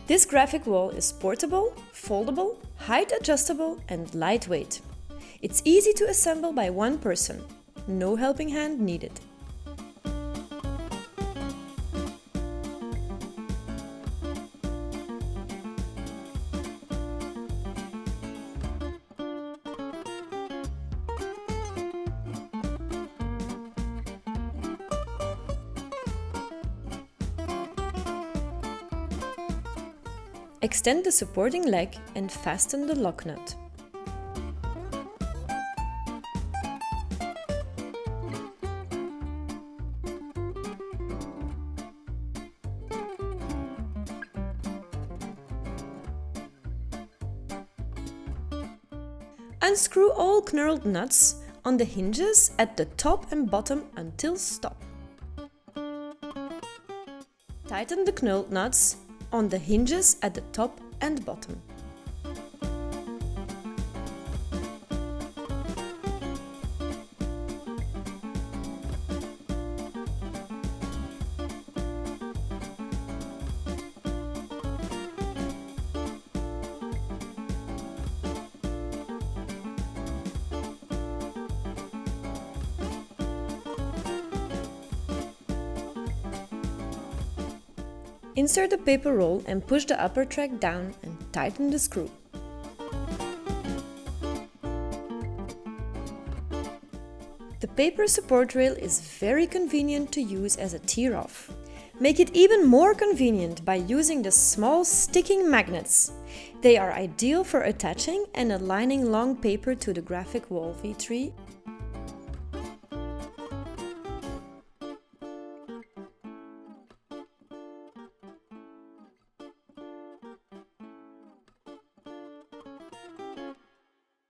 This graphic wall is portable, foldable, height adjustable and lightweight. It's easy to assemble by one person. No helping hand needed. Extend the supporting leg and fasten the lock nut. Unscrew all knurled nuts on the hinges at the top and bottom until stop. Tighten the knurled nuts on the hinges at the top and bottom. Insert the paper roll and push the upper track down and tighten the screw. The paper support rail is very convenient to use as a tear-off. Make it even more convenient by using the small sticking magnets. They are ideal for attaching and aligning long paper to the GraphicWall V3